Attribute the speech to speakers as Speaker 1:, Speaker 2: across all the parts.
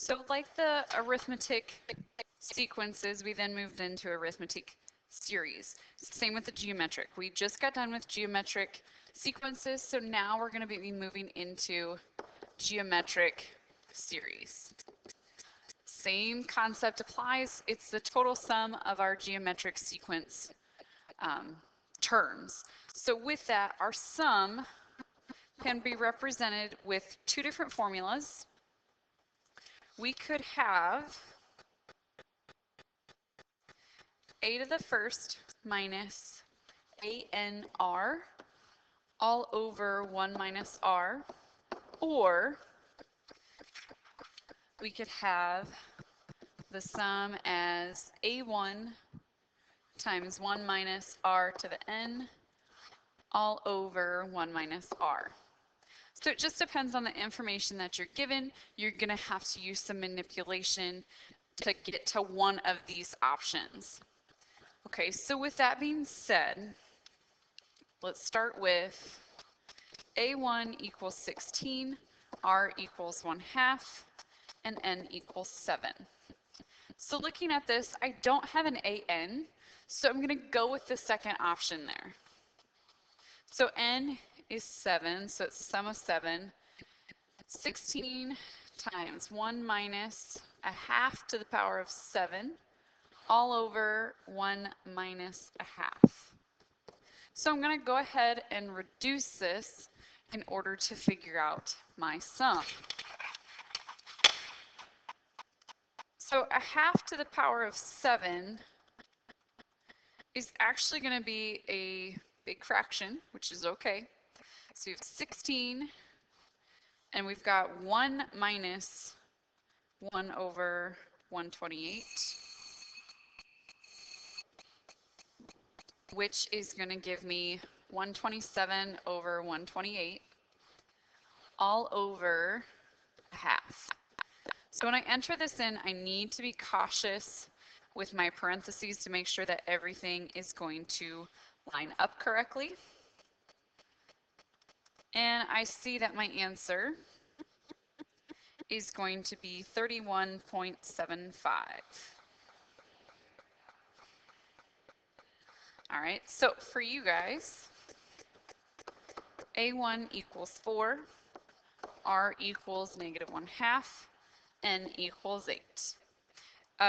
Speaker 1: So like the arithmetic sequences, we then moved into arithmetic series. Same with the geometric. We just got done with geometric sequences, so now we're going to be moving into geometric series. Same concept applies. It's the total sum of our geometric sequence terms. So with that, our sum can be represented with two different formulas. We could have a to the first minus ANR all over 1 minus r, or we could have the sum as A1 times 1 minus r to the n all over 1 minus r. So it just depends on the information that you're given. You're going to have to use some manipulation to get to one of these options. Okay, so with that being said, let's start with A1 equals 16, R equals 1/2, and N equals 7. So looking at this, I don't have an AN, so I'm going to go with the second option there. So N is 7, so it's sum of 7. 16 times 1 minus 1/2 to the power of 7 all over 1 minus 1/2. So I'm going to go ahead and reduce this in order to figure out my sum. So 1/2 to the power of 7 is actually going to be a big fraction, which is okay. So we have 16, and we've got 1 minus 1 over 128, which is going to give me 127 over 128, all over 1/2. So when I enter this in, I need to be cautious with my parentheses to make sure that everything is going to line up correctly. And I see that my answer is going to be 31.75. All right, so for you guys, A1 equals 4, R equals -1/2, N equals 8.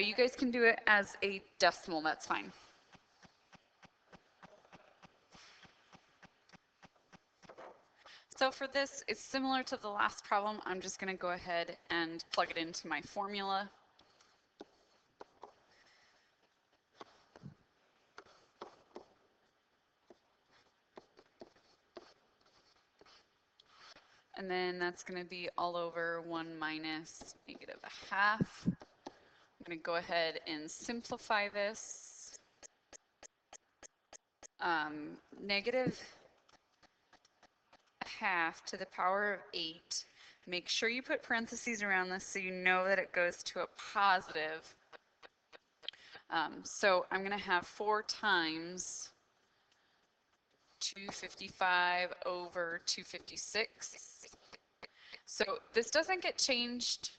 Speaker 1: You guys can do it as a decimal, that's fine. So for this, it's similar to the last problem. I'm just going to go ahead and plug it into my formula. And then that's going to be all over 1 minus -1/2. I'm going to go ahead and simplify this. -1/2 to the power of 8. Make sure you put parentheses around this so you know that it goes to a positive. So I'm going to have 4 times 255 over 256. So this doesn't get changed.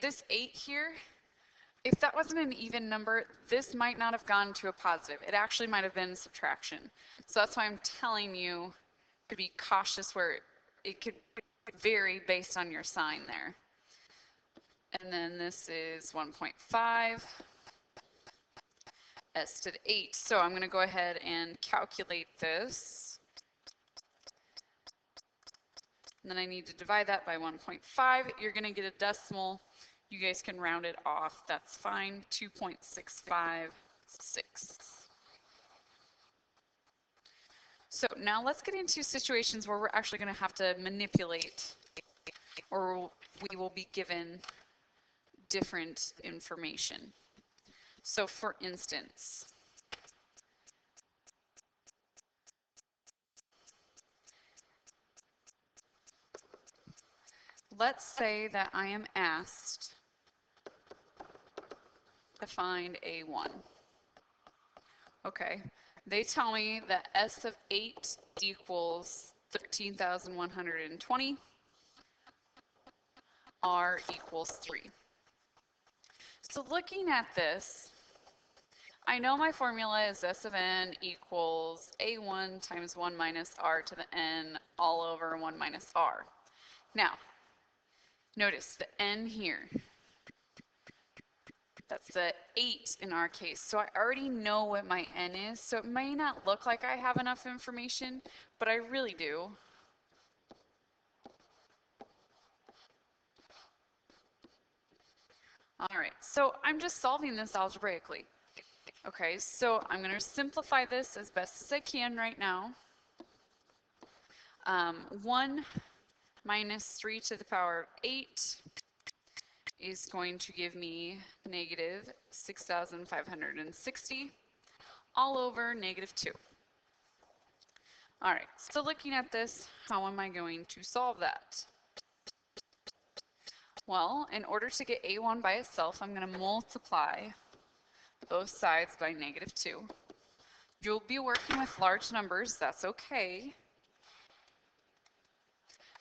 Speaker 1: This 8 here, if that wasn't an even number, this might not have gone to a positive. It actually might have been subtraction. So that's why I'm telling you to be cautious where it could vary based on your sign there. And then this is 1.5 s to the 8. So I'm going to go ahead and calculate this. And then I need to divide that by 1.5. You're going to get a decimal. You guys can round it off. That's fine. 2.656. So now let's get into situations where we're actually going to have to manipulate, or we will be given different information. So for instance, let's say that I am asked to find A1. Okay, they tell me that S of 8 equals 13,120. r equals 3. So looking at this, I know my formula is S of n equals a1 times 1 minus r to the n all over 1 minus r. Now, notice the n here. That's the 8 in our case. So I already know what my n is. So it may not look like I have enough information, but I really do. All right, so I'm just solving this algebraically. Okay, so I'm going to simplify this as best as I can right now. 1 minus 3 to the power of 8 is going to give me negative 6,560 all over negative 2. All right, so looking at this, how am I going to solve that? Well, in order to get a1 by itself, I'm going to multiply both sides by negative 2. You'll be working with large numbers, that's okay.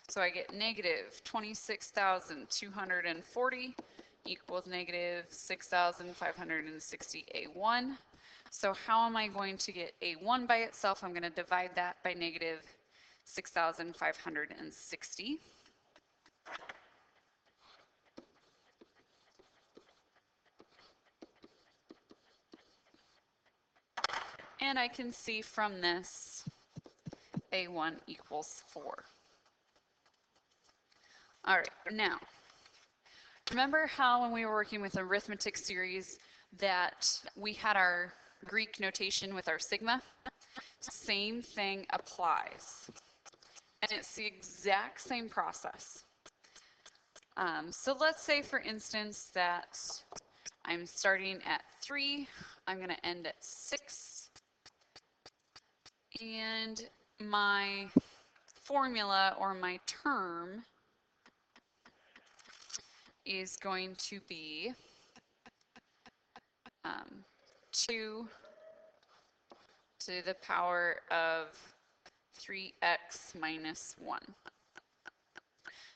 Speaker 1: So I get negative 26,240 equals negative 6,560 a1. So how am I going to get a1 by itself? I'm going to divide that by negative 6,560. And I can see from this a1 equals 4. All right, now, remember how when we were working with arithmetic series that we had our Greek notation with our sigma? Same thing applies. And it's the exact same process. So let's say, for instance, that I'm starting at 3, I'm going to end at 6, and my formula or my term is going to be 2 to the power of 3x minus 1.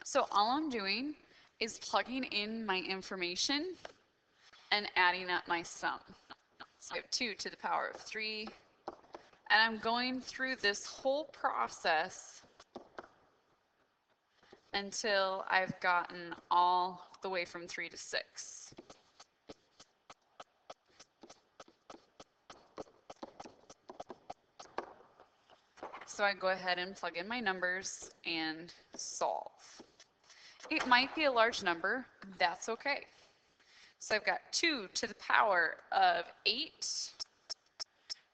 Speaker 1: So all I'm doing is plugging in my information and adding up my sum. So I have 2 to the power of 3, and I'm going through this whole process until I've gotten all the way from 3 to 6. So I go ahead and plug in my numbers and solve. It might be a large number, that's okay. So I've got 2 to the power of 8,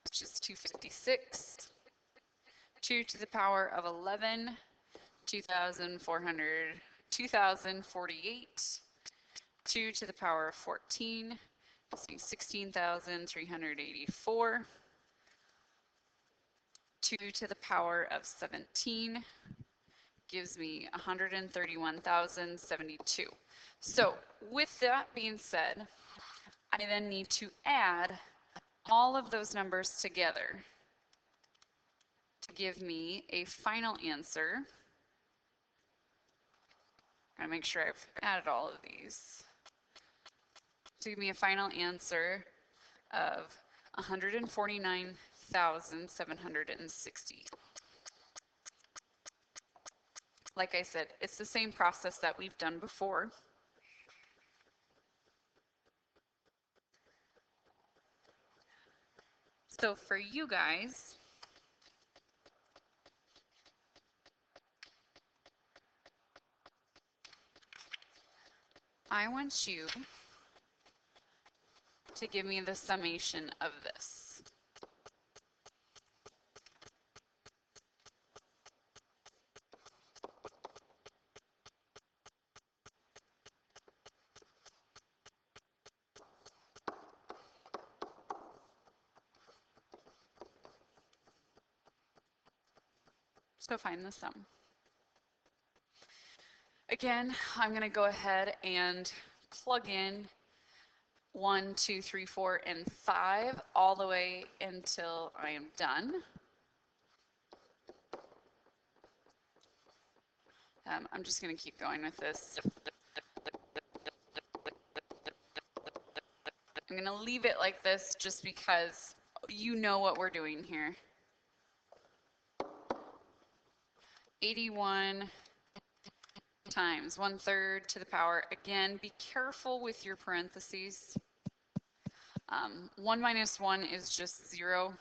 Speaker 1: which is 256. 2 to the power of 11, 2,048. 2 to the power of 14, 16,384. 2 to the power of 17 gives me 131,072. So with that being said, I then need to add all of those numbers together to give me a final answer. I'm going to make sure I've added all of these. To give me a final answer of 149,760. Like I said, it's the same process that we've done before. So for you guys, I want you to give me the summation of this. So find the sum. Again, I'm going to go ahead and plug in 1, 2, 3, 4, and 5 all the way until I am done. I'm just going to keep going with this. I'm going to leave it like this just because you know what we're doing here. 81 times 1/3 to the power. Again, be careful with your parentheses. 1 minus 1 is just 0.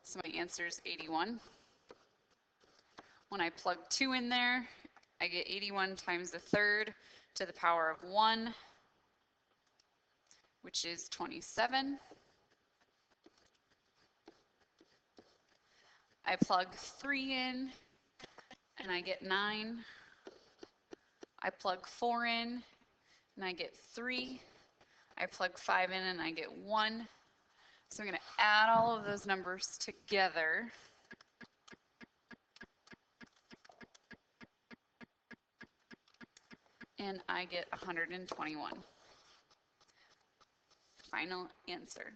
Speaker 1: So my answer is 81. When I plug 2 in there, I get 81 times 1/3 to the power of 1, which is 27. I plug 3 in, and I get 9. I plug 4 in, and I get 3. I plug 5 in, and I get 1. So I'm going to add all of those numbers together. And I get 121. Final answer.